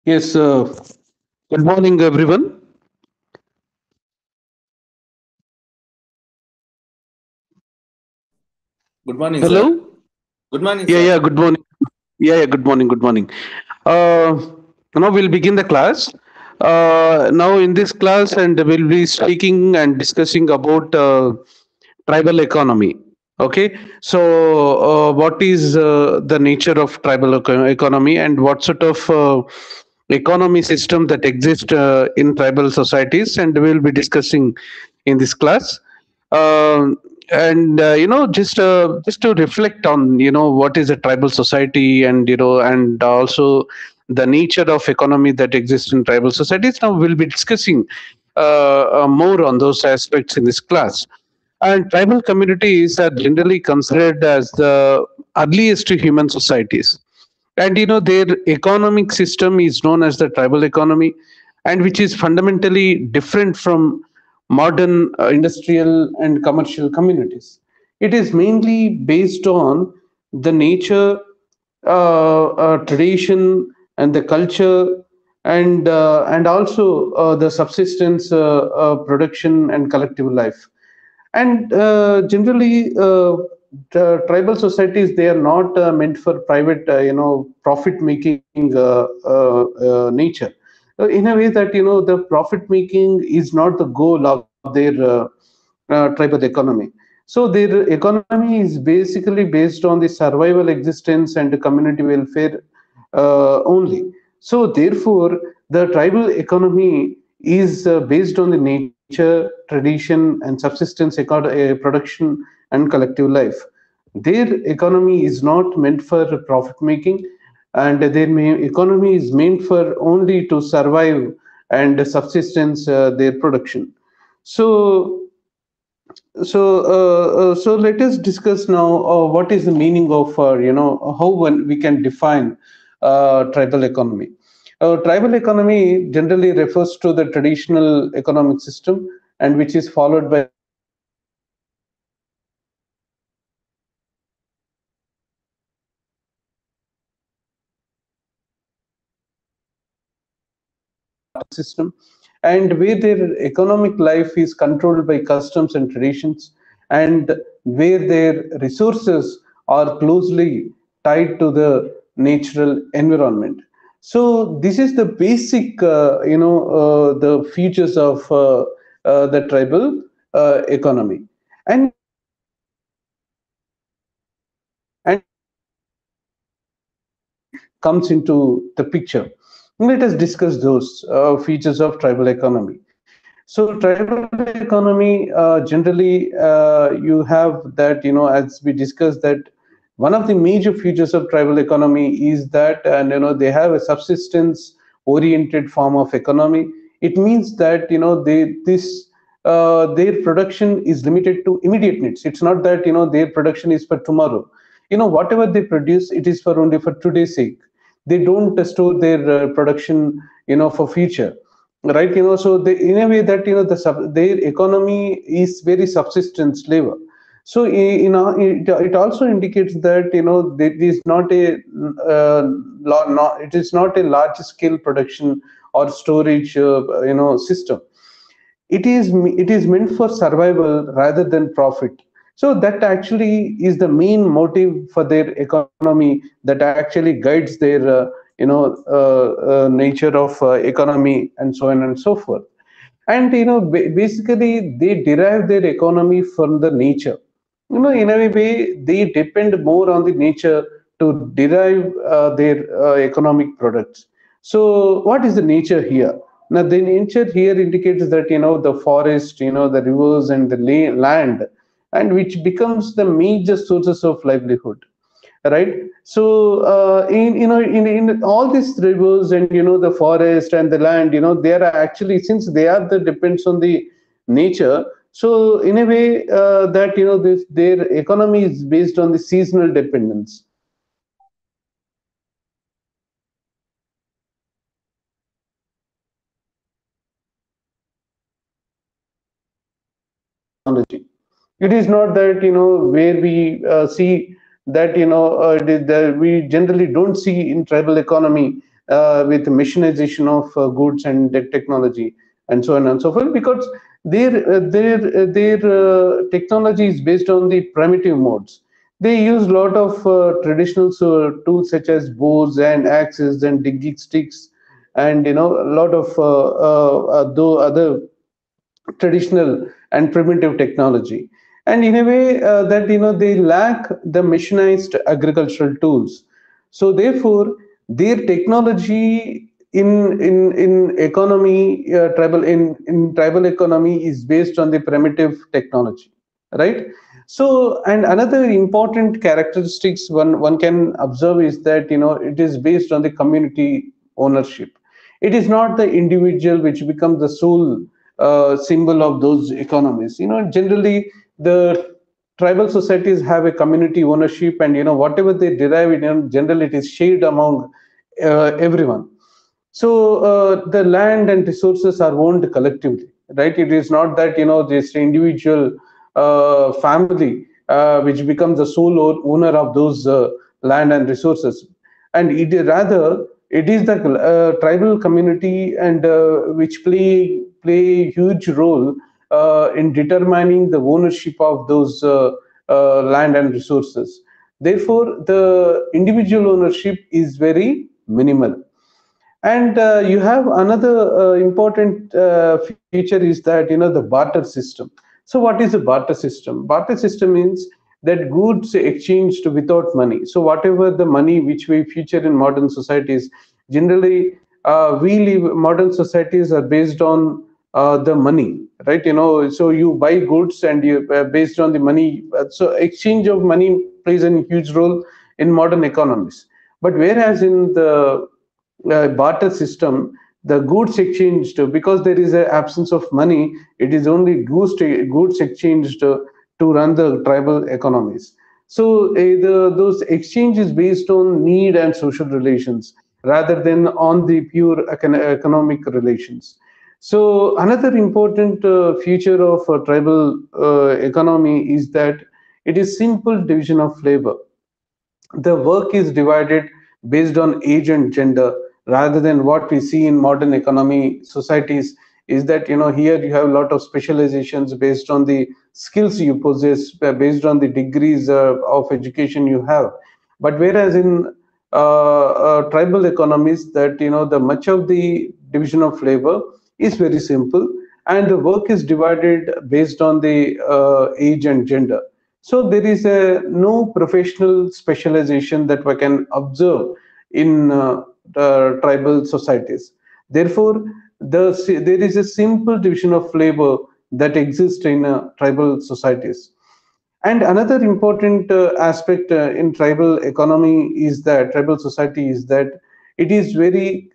Yes, good morning, everyone. Good morning, sir. Hello. Good morning, Yeah, sir. yeah, good morning. Yeah, good morning, good morning. Uh, Now we'll begin the class. Now, in this class, and we'll be speaking and discussing about tribal economy. Okay, so what is the nature of tribal economy and what sort of economy system that exists in tribal societies, and we'll be discussing in this class. And just to reflect on what is a tribal society, and and also the nature of economy that exists in tribal societies. Now we'll be discussing more on those aspects in this class. And tribal communities are generally considered as the earliest human societies. And their economic system is known as the tribal economy, and which is fundamentally different from modern industrial and commercial communities. It is mainly based on the nature, tradition, and the culture, and also the subsistence, production, and collective life. And generally, the tribal societies, they are not meant for private profit making nature. In a way that the profit making is not the goal of their tribal economy. So their economy is basically based on the survival, existence, and community welfare only. So therefore, the tribal economy is based on the nature, tradition, and subsistence production and collective life. Their economy is not meant for profit making, and their economy is meant for only to survive and subsistence their production. So so let us discuss now what is the meaning of how one we can define tribal economy. Tribal economy generally refers to the traditional economic system, and which is followed by tribal communities system, and where their economic life is controlled by customs and traditions, and where their resources are closely tied to the natural environment. So this is the basic the features of the tribal economy. And comes into the picture. Let us discuss those features of tribal economy. So tribal economy, generally, you have that, as we discussed, that one of the major features of tribal economy is that, and they have a subsistence oriented form of economy. It means that their production is limited to immediate needs. It's not that their production is for tomorrow. Whatever they produce, it is for only for today's sake. They don't store their production for future, right? So they, in a way that their economy is very subsistence level. So it also indicates that it is not a it is not a large scale production or storage system. It is meant for survival rather than profit. So that actually is the main motive for their economy, that actually guides their nature of economy, and so on and so forth. And basically they derive their economy from the nature. In a way they depend more on the nature to derive their economic products. So what is the nature here? Now the nature here indicates that the forest, the rivers, and the land, and which becomes the major sources of livelihood, right? So in all these rivers, and the forest and the land, they are actually, since they are the depends on the nature. So in a way that their economy is based on the seasonal dependence. Technology. It is not that where we see that we generally don't see in tribal economy with machinization of goods and technology and so on and so forth, because their technology is based on the primitive modes. They use a lot of traditional tools such as bows and axes and digging sticks, and a lot of though other traditional and primitive technology. And in a way that they lack the machinized agricultural tools. So therefore their technology in economy, tribal economy is based on the primitive technology, right? So, and another important characteristics one can observe is that it is based on the community ownership. It is not the individual which becomes the sole symbol of those economies. Generally the tribal societies have a community ownership, and whatever they derive, generally it is shared among everyone. So the land and resources are owned collectively, right? It is not that this individual family which becomes the sole owner of those land and resources, and rather it is the tribal community, and which play a huge role in determining the ownership of those land and resources. Therefore the individual ownership is very minimal. And you have another important feature is that the barter system. So what is a barter system? Barter system means that goods exchanged without money. So whatever the money which we feature in modern societies, generally we live modern societies are based on the money, right? So you buy goods and you based on the money. So exchange of money plays a huge role in modern economies. But whereas in the barter system, the goods exchanged, because there is an absence of money, it is only goods exchanged to run the tribal economies. So those exchanges based on need and social relations rather than on the pure economic relations. So another important feature of tribal economy is that it is simple division of labor. The work is divided based on age and gender, rather than what we see in modern economy societies, is that here you have a lot of specializations based on the skills you possess, based on the degrees of education you have. But whereas in tribal economies, that the much of the division of labor is very simple, and the work is divided based on the age and gender. So there is a no professional specialization that we can observe in the tribal societies. Therefore, there is a simple division of labor that exists in tribal societies. And another important aspect in tribal economy is that tribal society is that it is very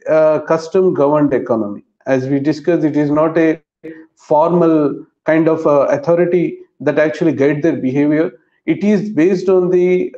custom governed economy. As we discussed, it is not a formal kind of authority that actually guide their behavior. It is based on the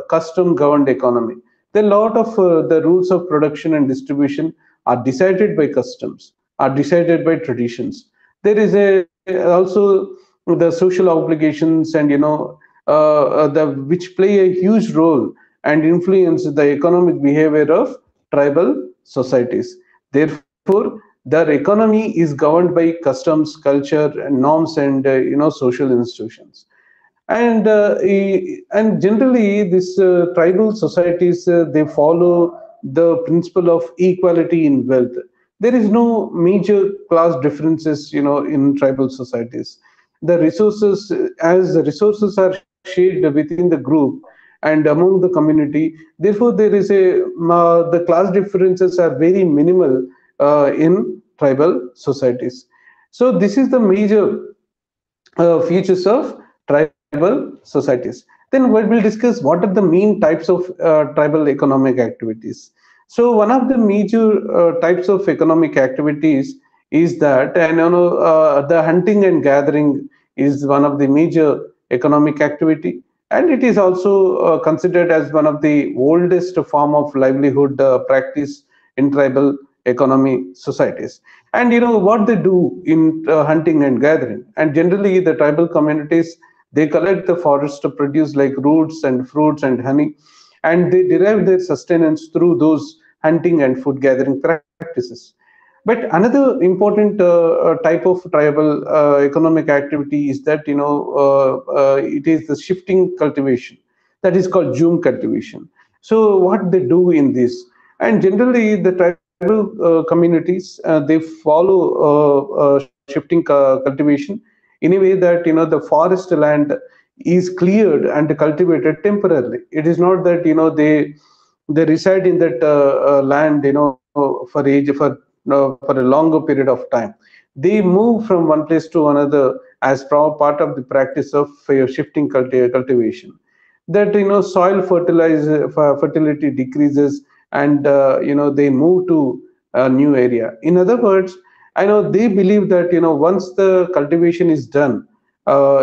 custom governed economy. The lot of the rules of production and distribution are decided by customs, are decided by traditions. There is a also the social obligations, and the which play a huge role and influence the economic behavior of tribal societies. Therefore their economy is governed by customs, culture, and norms, and social institutions. And generally this tribal societies, they follow the principle of equality in wealth. There is no major class differences in tribal societies. The resources, as the resources are shared within the group and among the community, therefore there is the class differences are very minimal in tribal societies. So this is the major features of tribal societies. Then we will discuss what are the main types of tribal economic activities. So one of the major types of economic activities is that, and the hunting and gathering is one of the major economic activity, and it is also considered as one of the oldest form of livelihood practice in tribal economy societies. And what they do in hunting and gathering, and generally the tribal communities, they collect the forest to produce like roots and fruits and honey, and they derive their sustenance through those hunting and food gathering practices. But another important type of tribal economic activity is that it is the shifting cultivation, that is called Zoom cultivation. So what they do in this, and generally the tribal communities they follow shifting cultivation in a way that the forest land is cleared and cultivated temporarily. It is not that they reside in that land for a longer period of time. They move from one place to another as part of the practice of shifting cultivation. That soil fertility decreases, and they move to a new area. In other words, I know they believe that once the cultivation is done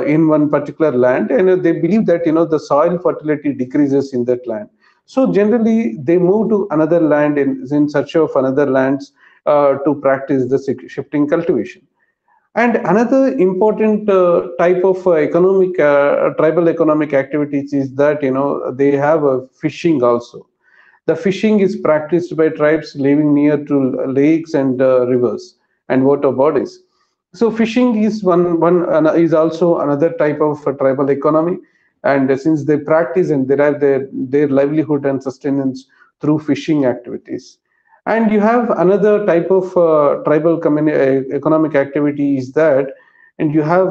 in one particular land, and they believe that the soil fertility decreases in that land. So generally they move to another land in search of another lands to practice the shifting cultivation. And another important type of economic tribal economic activities is that they have fishing also. The fishing is practiced by tribes living near to lakes and rivers and water bodies. So fishing is is also another type of tribal economy, and since they practice and derive their livelihood and sustenance through fishing activities. And you have another type of tribal economic activity is that, and you have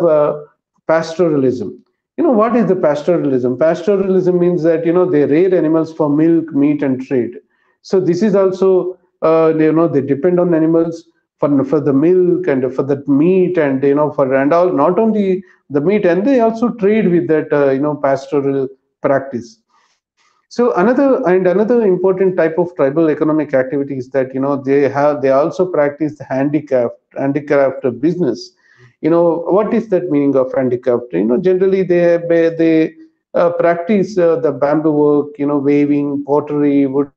pastoralism. What is the pastoralism? Pastoralism means that they rear animals for milk, meat, and trade. So this is also they depend on animals for the milk and for the meat, and for and all, not only the meat, and they also trade with that pastoral practice. So another important type of tribal economic activity is that they also practice handicraft business. What is that meaning of handicraft? Generally they practice the bamboo work, weaving, pottery, wood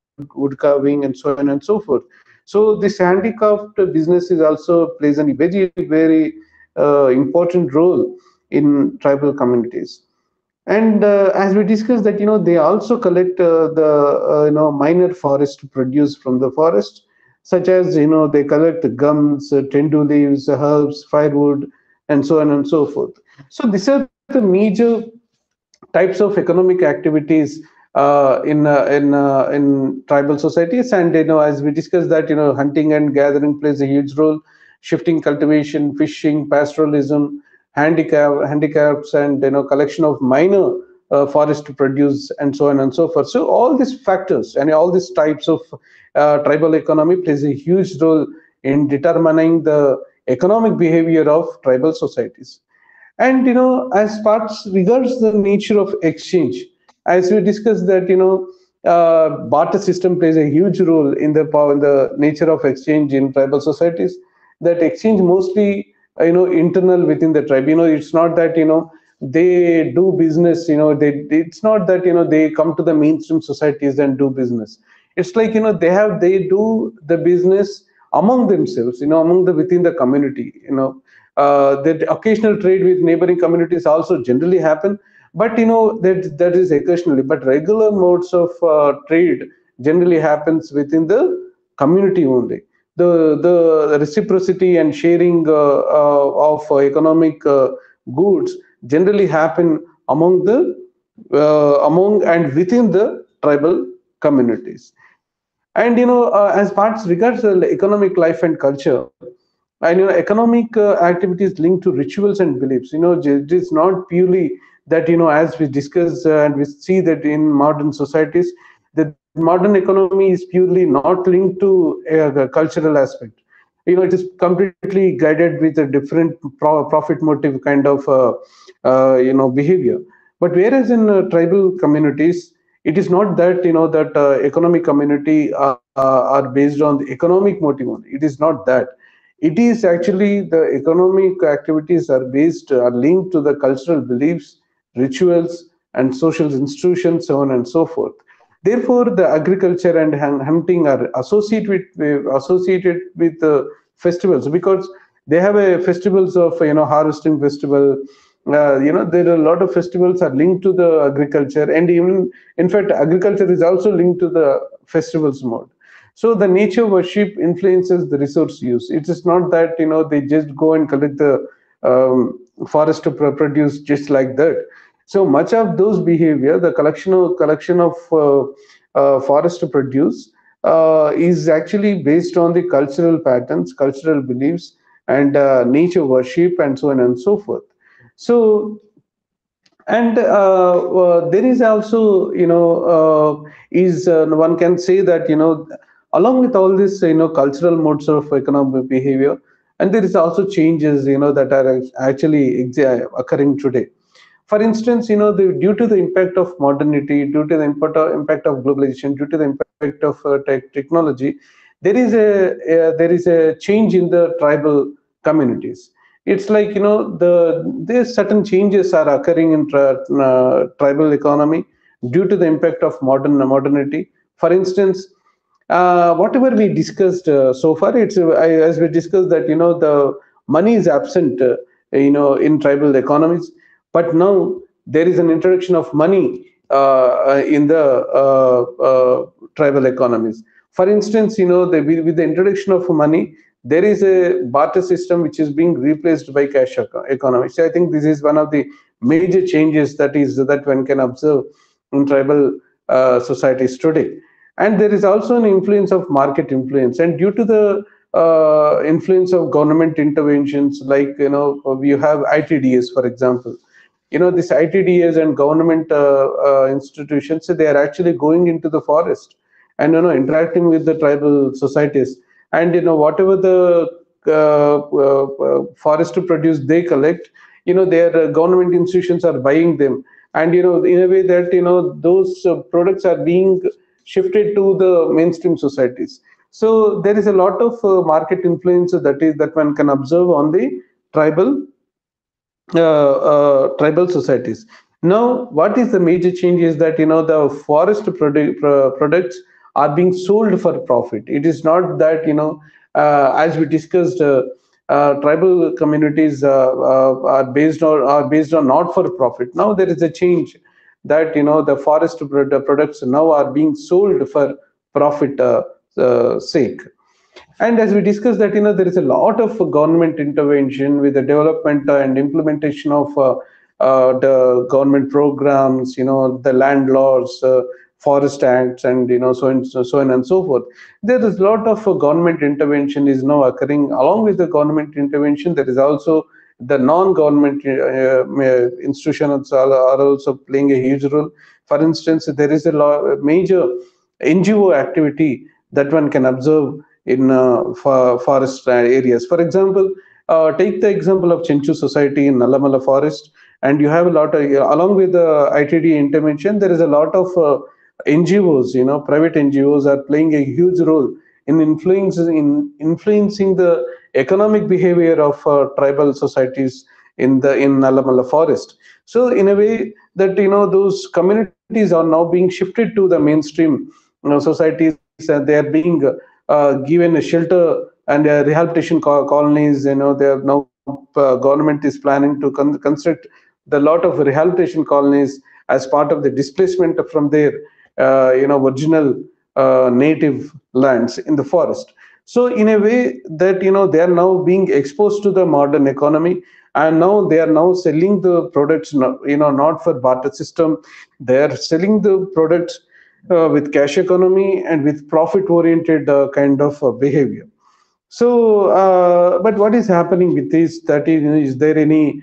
carving, and so on and so forth. So this handicraft business is also plays a very important role in tribal communities. And as we discussed that they also collect the minor forest produce from the forest, such as they collect gums, tendu leaves, herbs, firewood, and so on and so forth. So these are the major types of economic activities in tribal societies. And as we discussed that hunting and gathering plays a huge role, shifting cultivation, fishing, pastoralism, handicaps, and collection of minor forest produce, and so on and so forth. So all these factors and all these types of tribal economy plays a huge role in determining the economic behavior of tribal societies. And as parts regards the nature of exchange, as we discussed that barter system plays a huge role in the nature of exchange in tribal societies. That exchange mostly internal within the tribe. It's not that they do business. It's not that they come to the mainstream societies and do business. It's like they do the business among themselves, among the within the community. That occasional trade with neighboring communities also generally happen, but that is occasionally. But regular modes of trade generally happens within the community only. The reciprocity and sharing of economic goods generally happen among and within the tribal communities. And as parts regards the economic life and culture, and economic activities linked to rituals and beliefs. It is not purely that as we discuss and we see that in modern societies, the modern economy is purely not linked to the cultural aspect. It is completely guided with a different profit motive kind of behavior. But whereas in tribal communities, it is not that that economic community are based on the economic motive only. It is not that. It is actually the economic activities are linked to the cultural beliefs, rituals, and social institutions, so on and so forth. Therefore, the agriculture and hunting are associated with festivals, because they have a festivals of harvesting festival. There are a lot of festivals are linked to the agriculture, and even in fact, agriculture is also linked to the festivals mode. So the nature worship influences the resource use. It is not that they just go and collect the forest to produce just like that. So much of those behavior, the collection of forest to produce, is actually based on the cultural patterns, cultural beliefs, and nature worship, and so on and so forth. So, and there is also, is one can say that, along with all this, cultural modes of economic behavior, and there is also changes, that are actually occurring today. For instance, due to the impact of modernity, due to the impact of globalization, due to the impact of technology, there is a change in the tribal communities. It's like, there's certain changes are occurring in tribal economy due to the impact of modernity. For instance, whatever we discussed so far, as we discussed that, the money is absent, in tribal economies, but now there is an introduction of money in the tribal economies. For instance, with the introduction of money, there is a barter system which is being replaced by cash economy. So I think this is one of the major changes that one can observe in tribal societies today. And there is also an influence of market influence, and due to the influence of government interventions, like, we have ITDs, for example. This ITDs and government institutions, so they are actually going into the forest and, interacting with the tribal societies, and, whatever the forest to produce they collect, their government institutions are buying them, and, in a way that, those products are being shifted to the mainstream societies. So there is a lot of market influence that one can observe on the tribal societies. Now, what is the major change is that, the forest products are being sold for profit. It is not that, as we discussed, tribal communities are based on not for profit. Now there is a change that, the forest products now are being sold for profit sake. And as we discussed that, there is a lot of government intervention with the development and implementation of the government programs, the land laws, forest acts, and, so on and so forth. There is a lot of government intervention is now occurring. Along with the government intervention, there is also the non-government institutions are also playing a huge role. For instance, there is a major NGO activity that one can observe in forest areas. For example, take the example of Chenchu Society in Nalamala Forest, and you have a lot of, along with the ITD intervention, there is a lot of NGOs, private NGOs are playing a huge role in influencing the economic behavior of tribal societies in Nalamala Forest. So in a way that, those communities are now being shifted to the mainstream societies, and they are being given a shelter and rehabilitation colonies. They are now, government is planning to construct the lot of rehabilitation colonies as part of the displacement from their original native lands in the forest. So in a way that, they are now being exposed to the modern economy, and now they are now selling the products, not for barter system. They are selling the products with cash economy and with profit oriented kind of behavior. So, but what is happening with this? That is there any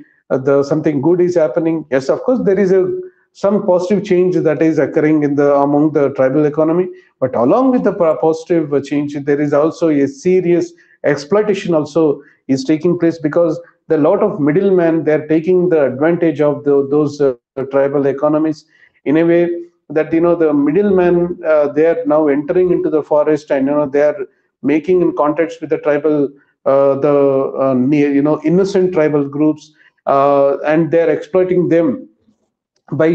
something good is happening? Yes, of course, there is some positive change that is occurring among the tribal economy. But along with the positive change, there is also a serious exploitation also is taking place, because the lot of middlemen, they are taking the advantage of those tribal economies in a way that, the middlemen, they are now entering into the forest, and, they are making in contacts with the tribal, innocent tribal groups, and they're exploiting them by,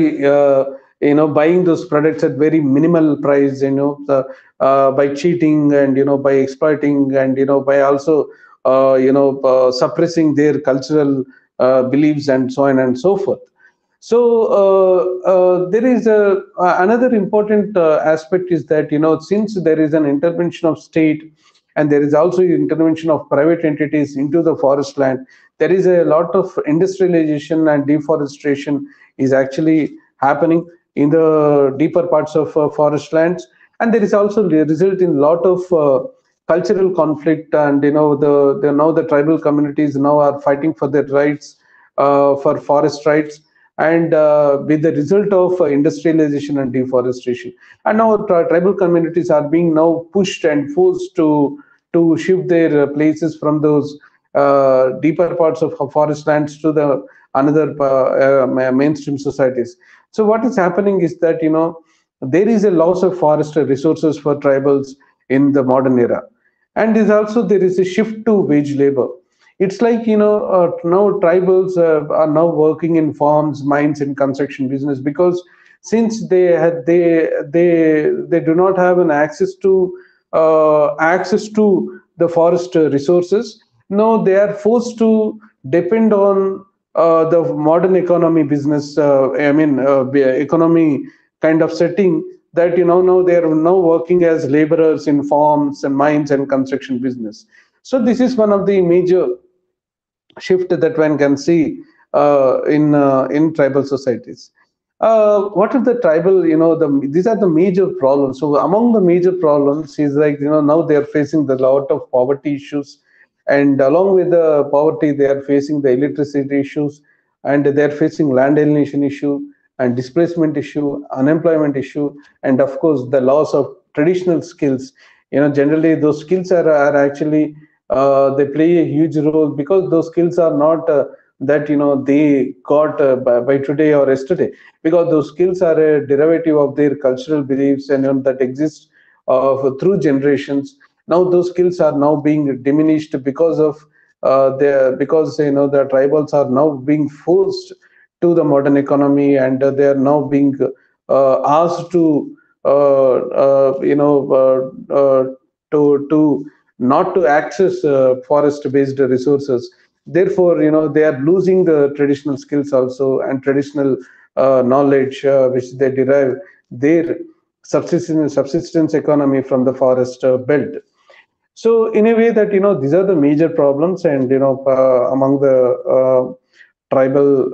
buying those products at very minimal price, by cheating, and, by exploiting, and, by also suppressing their cultural beliefs, and so on and so forth. So there is another important aspect is that, since there is an intervention of state and there is also intervention of private entities into the forest land, there is a lot of industrialization and deforestation is actually happening in the deeper parts of forest lands, and there is also the result in lot of cultural conflict. And the now the tribal communities now are fighting for their rights, for forest rights, and with the result of industrialization and deforestation. And now tribal communities are being now pushed and forced to shift their places from those deeper parts of forest lands to the another mainstream societies. So what is happening is that, there is a loss of forest resources for tribals in the modern era, and is also there is a shift to wage labor. It's like, now tribals are now working in farms, mines, and construction business, because since they do not have an access to the forest resources. Now they are forced to depend on the modern economy business, economy kind of setting, that, now they are now working as laborers in farms and mines and construction business. So this is one of the major shift that one can see in tribal societies. What are the tribal? These are the major problems. So among the major problems is, like, now they are facing the lot of poverty issues, and along with the poverty, they are facing the electricity issues, and they are facing land alienation issue and displacement issue, unemployment issue, and of course the loss of traditional skills. Generally those skills are actually, they play a huge role, because those skills are not that, they got by today or yesterday, because those skills are a derivative of their cultural beliefs, and that exist through generations. Now those skills are now being diminished because of because, the tribals are now being forced to the modern economy, and they are now being asked to to not to access forest based resources. Therefore, they are losing the traditional skills also, and traditional knowledge which they derive their subsistence economy from the forest belt. So in a way that, these are the major problems, and among the tribal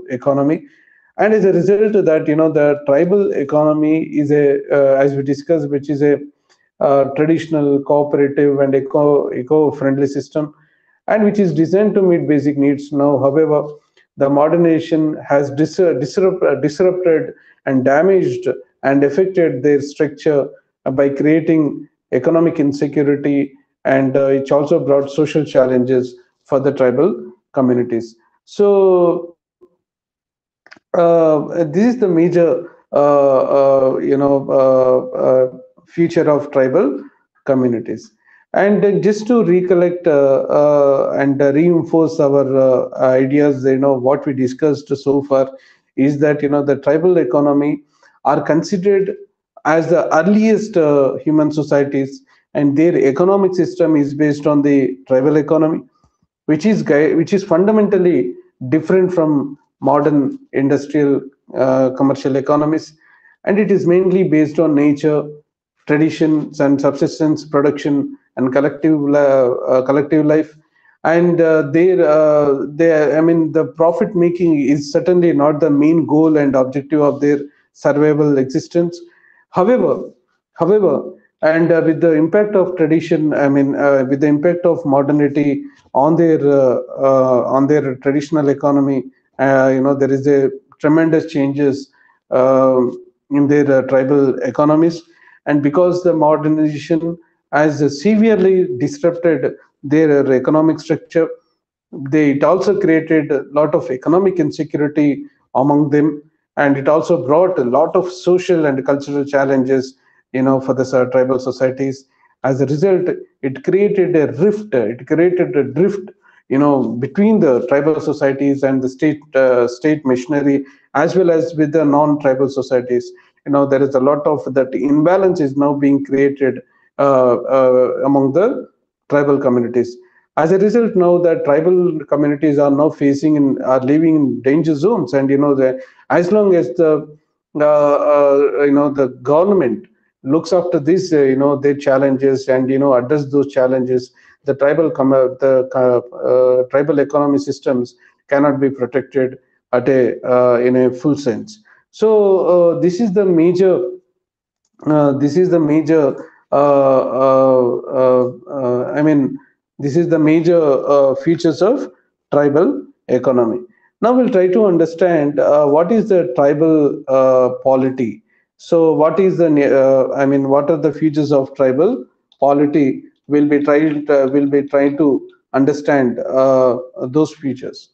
economy. And as a result of that, the tribal economy is a, as we discussed, which is a traditional, cooperative, and eco-friendly system, and which is designed to meet basic needs. Now, however, the modernization has disrupted and damaged and affected their structure by creating economic insecurity, and it also brought social challenges for the tribal communities. So this is the major future of tribal communities. And just to recollect and reinforce our ideas, what we discussed so far is that, the tribal economy are considered as the earliest human societies, and their economic system is based on the tribal economy, which is fundamentally different from modern industrial commercial economies, and it is mainly based on nature, traditions, and subsistence production, and collective life. And I mean, the profit making is certainly not the main goal and objective of their survival existence. However, however, and with the impact of tradition, with the impact of modernity on their traditional economy, there is a tremendous changes in their tribal economies. And because the modernization has severely disrupted their economic structure, it also created a lot of economic insecurity among them, and it also brought a lot of social and cultural challenges, for the tribal societies. As a result, it created a drift, between the tribal societies and the state machinery, as well as with the non-tribal societies. There is a lot of that imbalance is now being created among the tribal communities. As a result, now that tribal communities are now are living in danger zones, and as long as the government looks after this, their challenges, and address those challenges, the tribal economy systems cannot be protected at a in a full sense. So this is the major I mean this is the major features of tribal economy. Now we'll try to understand what is the tribal polity. So what is the what are the features of tribal polity? We'll be trying to understand those features.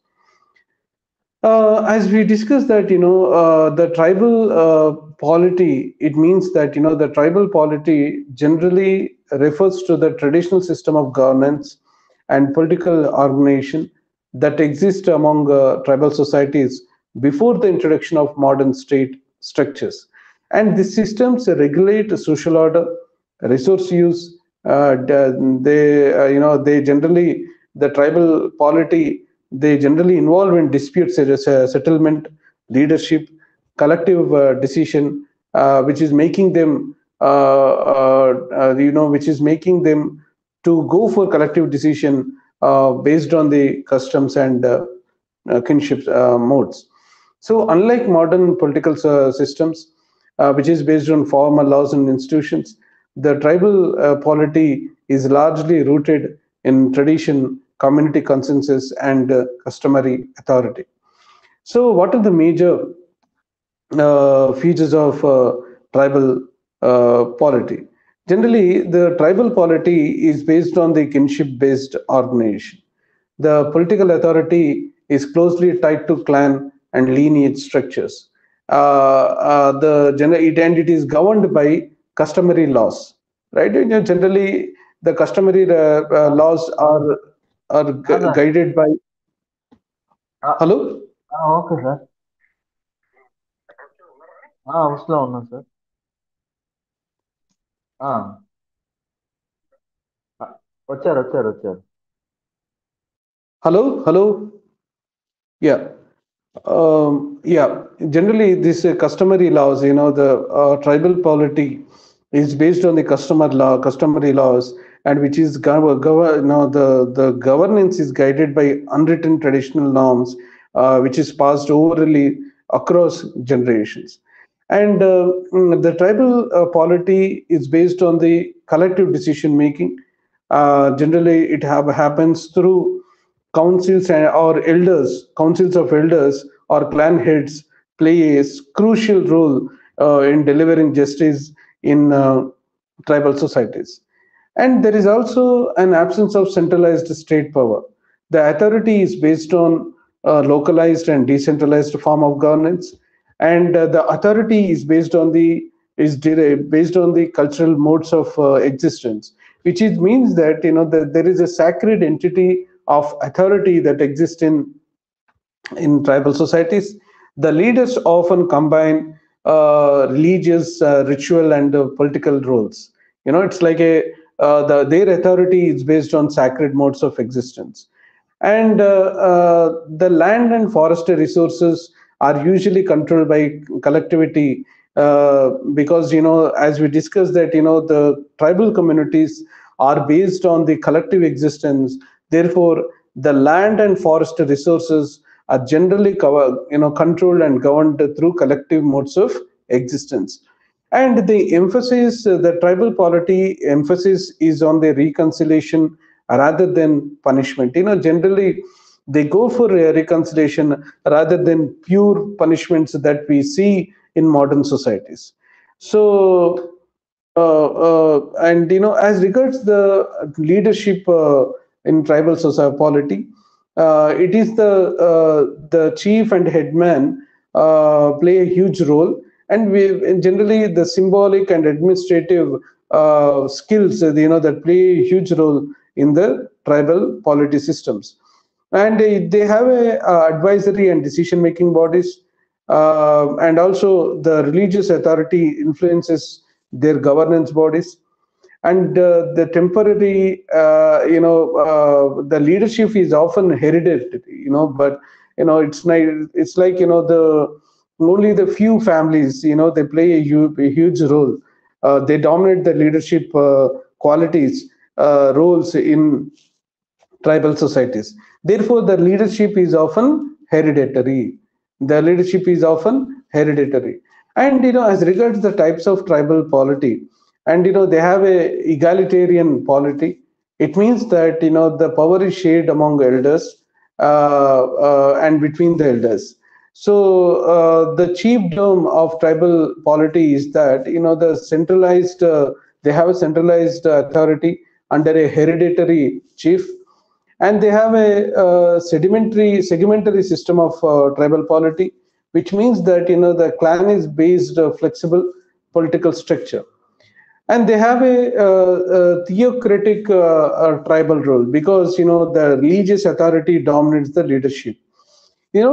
As we discussed that, the tribal polity, it means that, the tribal polity generally refers to the traditional system of governance and political organization that exist among tribal societies before the introduction of modern state structures. And these systems regulate social order, resource use. They generally, the tribal polity, they generally involve in dispute settlement, leadership, collective decision, which is making them, which is making them to go for collective decision based on the customs and kinship modes. So, unlike modern political systems, which is based on formal laws and institutions, the tribal polity is largely rooted in tradition, community consensus, and customary authority. So, what are the major features of tribal polity? Generally, the tribal polity is based on the kinship based organization. The political authority is closely tied to clan and lineage structures. And it is governed by customary laws, right? Generally, the customary laws are Other. guided by. Uh, Hello. okay, sir. Uslo ఉన్నాం sir. వచ్చారు. Hello. Hello. Yeah. Yeah, generally, this customary laws, the tribal polity is based on the customary laws, and which is the governance is guided by unwritten traditional norms, which is passed orally across generations. And the tribal polity is based on the collective decision making. Generally, it happens through councils of elders or clan heads play a crucial role in delivering justice in tribal societies. And there is also an absence of centralized state power. The authority is based on localized and decentralized form of governance, and the authority is based on the cultural modes of existence, which means that that there is a sacred entity of authority that exists in tribal societies. The leaders often combine religious, ritual, and political roles. It's like their authority is based on sacred modes of existence. And the land and forest resources are usually controlled by collectivity, because as we discussed that the tribal communities are based on the collective existence. Therefore, the land and forest resources are generally controlled and governed through collective modes of existence. And the tribal polity emphasis is on the reconciliation rather than punishment. Generally, they go for a reconciliation rather than pure punishments that we see in modern societies. So, and as regards the leadership in tribal society polity, it is the chief and headman play a huge role, and generally the symbolic and administrative skills that play a huge role in the tribal polity systems. And they have a advisory and decision making bodies, and also the religious authority influences their governance bodies. and the temporary, the leadership is often hereditary, but it's like, the only the few families, they play a huge role. They dominate the leadership qualities, roles in tribal societies. Therefore, the leadership is often hereditary. The leadership is often hereditary. And as regards the types of tribal polity, and they have a egalitarian polity. It means that the power is shared among elders, and between the elders. So the chiefdom of tribal polity is that the centralized they have a centralized authority under a hereditary chief, and they have a segmentary system of tribal polity, which means that the clan is based flexible political structure, and they have a theocratic tribal role, because the religious authority dominates the leadership. In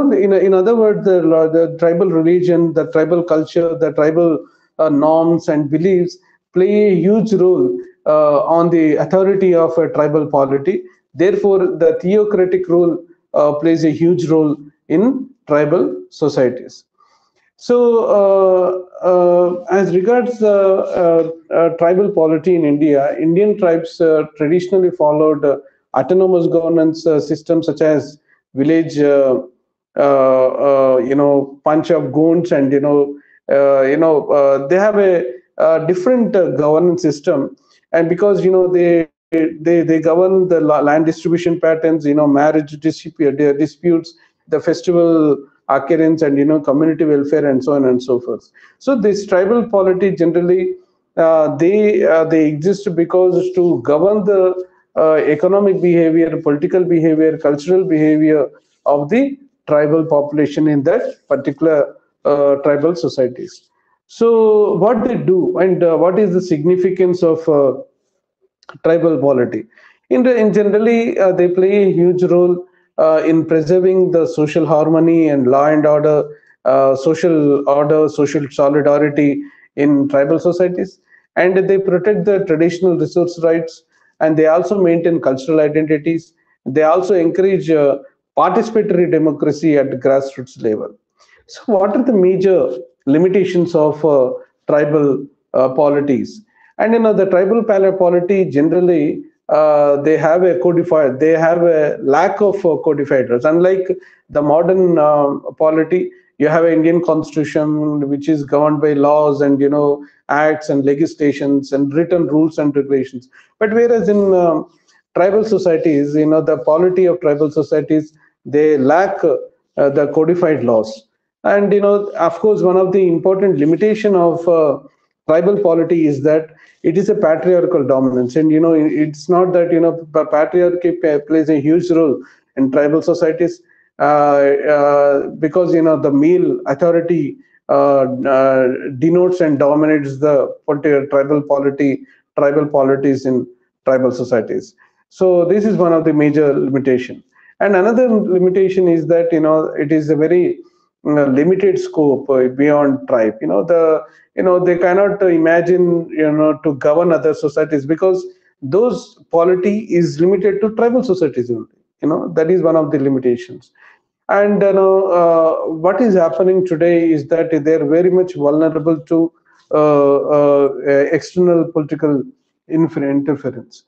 other words, the tribal religion, the tribal culture, the tribal norms and beliefs play a huge role on the authority of a tribal polity. Therefore, the theocratic role plays a huge role in tribal societies. So, as regards the tribal polity in India, Indian tribes traditionally followed autonomous governance systems such as village, punch of goons, and they have a different governance system, and because they govern the land distribution patterns, marriage disputes, the festival occurrence, and community welfare, and so on and so forth. So this tribal polity generally, they exist because to govern the economic behavior, political behavior, cultural behavior of the tribal population in that particular tribal societies. So what they do, and what is the significance of tribal polity? In generally, they play a huge role in preserving the social harmony and law and order, social solidarity in tribal societies, and they protect the traditional resource rights, and they also maintain cultural identities. They also encourage participatory democracy at grassroots level. So, what are the major limitations of tribal polities? And the tribal polity generally, they have a codified, they have a lack of codified rules. Unlike the modern polity, you have an Indian constitution which is governed by laws and acts and legislations and written rules and regulations. But whereas in tribal societies, the polity of tribal societies, they lack the codified laws. And of course, one of the important limitation of tribal polity is that it is a patriarchal dominance, and it's not that patriarchy plays a huge role in tribal societies, because the male authority denotes and dominates the tribal polities in tribal societies. So this is one of the major limitation. And another limitation is that it is a very limited scope beyond tribe. They cannot imagine to govern other societies, because those polity is limited to tribal societies only. That is one of the limitations. And what is happening today is that they are very much vulnerable to external political interference.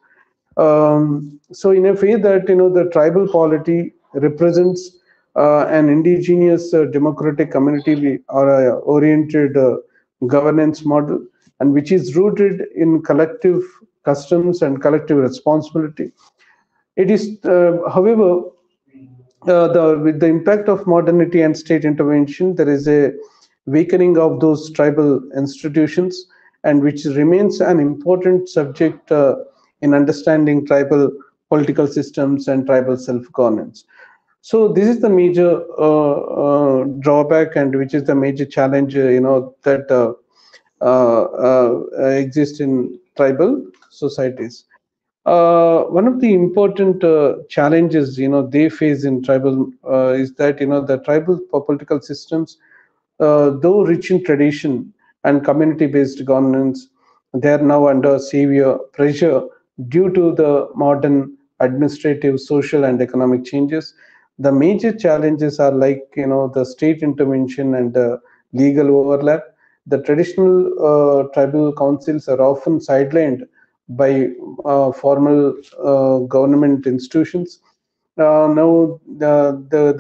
So in a way that the tribal polity represents an indigenous democratic community or oriented governance model, and which is rooted in collective customs and collective responsibility. It is, however, with the impact of modernity and state intervention, there is a weakening of those tribal institutions, and which remains an important subject in understanding tribal political systems and tribal self-governance. So this is the major drawback, and which is the major challenge, that exists in tribal societies. One of the important challenges they face in tribal is that the tribal political systems, though rich in tradition and community-based governance, They are now under severe pressure due to the modern administrative, social, and economic changes. The major challenges are like the state intervention and legal overlap. The traditional tribal councils are often sidelined by formal government institutions. There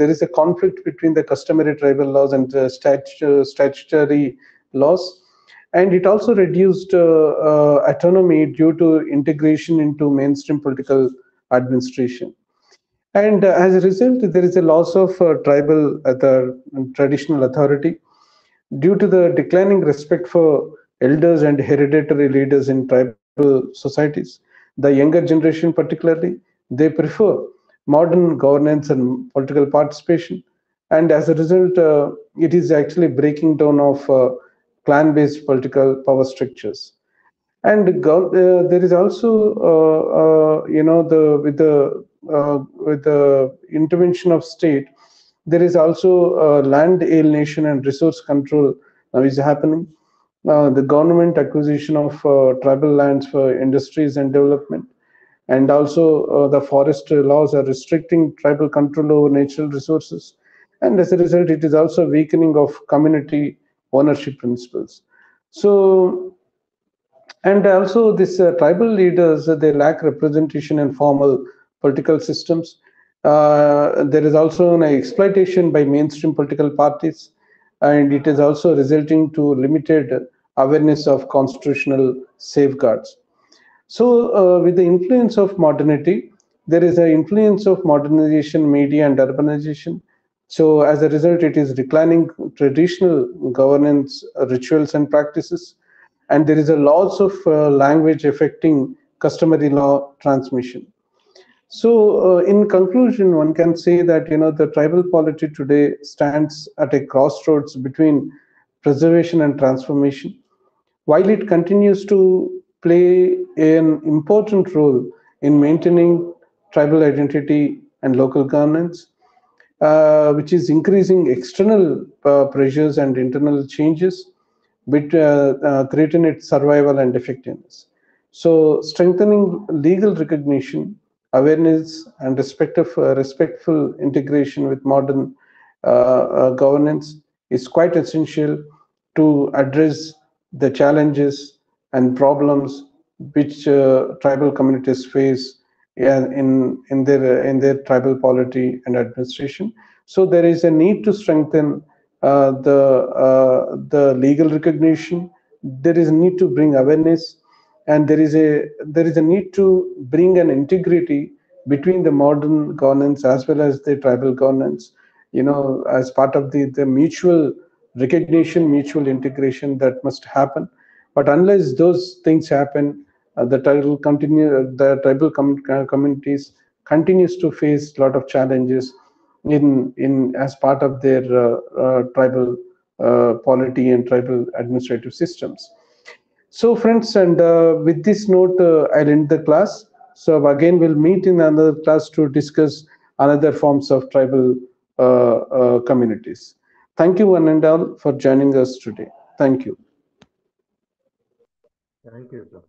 is a conflict between the customary tribal laws and the statutory laws, and it also reduced autonomy due to integration into mainstream political administration. And as a result, there is a loss of traditional authority due to the declining respect for elders and hereditary leaders in tribal societies. The younger generation, particularly, they prefer modern governance and political participation. And as a result, it is actually breaking down of clan-based political power structures. And there is also with the intervention of state, there is also land alienation and resource control now is happening. The government acquisition of tribal lands for industries and development, and also the forest laws are restricting tribal control over natural resources, and as a result it is also weakening of community ownership principles. So, and also this tribal leaders, they lack representation in formal political systems. There is also an exploitation by mainstream political parties, and it is also resulting to limited awareness of constitutional safeguards. So, with the influence of modernity, there is an influence of modernization, media, and urbanization. So, as a result, it is declining traditional governance rituals and practices, and there is a loss of language affecting customary law transmission. So, in conclusion, one can say that the tribal polity today stands at a crossroads between preservation and transformation. While it continues to play an important role in maintaining tribal identity and local governance, which is increasing external pressures and internal changes, but threaten its survival and effectiveness. So, strengthening legal recognition, awareness, and respectful integration with modern governance is quite essential to address the challenges and problems which tribal communities face in their tribal polity and administration. So there is a need to strengthen the legal recognition. There is a need to bring awareness, and there is a need to bring an integrity between the modern governance as well as the tribal governance. As part of the mutual recognition, mutual integration that must happen. But unless those things happen, the tribal communities continues to face a lot of challenges in as part of their tribal polity and tribal administrative systems. So, friends, and with this note, I'll end the class. So, again, we'll meet in another class to discuss another forms of tribal communities. Thank you, one and all, for joining us today. Thank you. Thank you, sir.